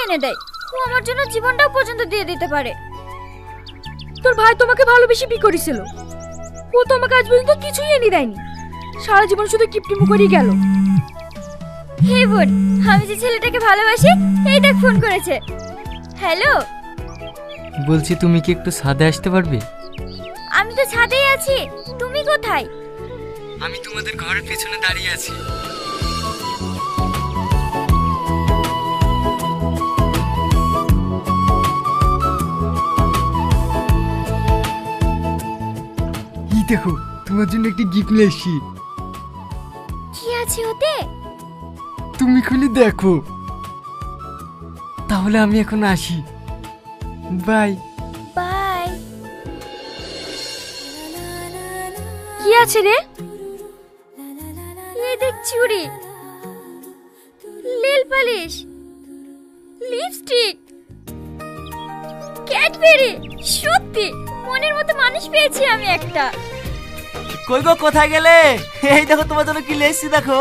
এনে দেয়। ও আমার জন্য জীবনটাও পর্যন্ত দিয়ে দিতে পারে। তোর ভাই তোমাকে ভালোবেসে বিয়ে করেছিল, ও তোমাকে আজ পর্যন্ত কিছুই এনে দেয়নি, সারা জীবন শুধু কিপটিমু করেই গেল। হে বোন, আমি যে ছেলেটাকে ভালোবাসি, এই দেখ ফোন করেছে। হ্যালো। বলছি তুমি কি একটু ছাদে আসতে পারবে? আমি তো ছাদেই আছি, তুমি কোথায়? আমি তোমাদের ঘরের পেছনে দাঁড়িয়ে আছি। এই দেখো, তোমার জন্য একটি গিফট নিয়ে এসেছি। কি আছে ওতে? তুমি খুলে দেখো। তাহলে আমি এখন আসি, বাই। বাই। কি আছে রে? এই দেখ চুড়ি, নীল পালিশ, লিপস্টিক, ক্যাডবেরি। সত্যি মনের মতো মানুষ পেয়েছি আমি একটা। কই গো, কোথায় গেলে? এই দেখো তোমার জন্য কি লেসছি, দেখো।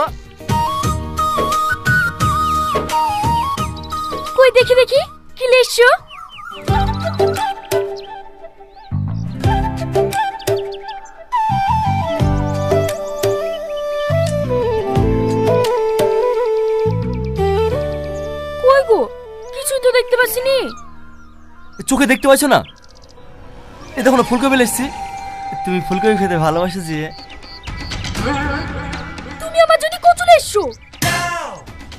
কই দেখি দেখি, কি লেসছো? কই গো, কিছুই তো দেখতে পাচ্ছি নি। চোখে দেখতে পাচ্ছ না? এই দেখো না, ফুলকপি লেসছি। তুমি ফুলকপি খেতে ভালোবাসো যে। তুমি আমার জন্য কচু লেসছো?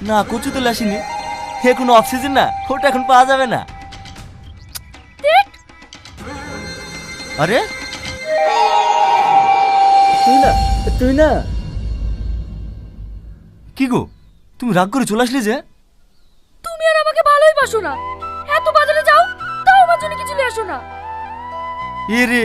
না, কচু তো লেসিনি, হে কোনো অক্সিজেন না, ওটা এখন পাওয়া যাবে না। আরে তুই না কি গো, তুমি রাগ করে চলে আসলে যে? তুমি আর আমাকে ভালোই বাসো না, এত বাজারে যাও তাও আমার জন্য কিছু নিয়ে আসো না। এ রে,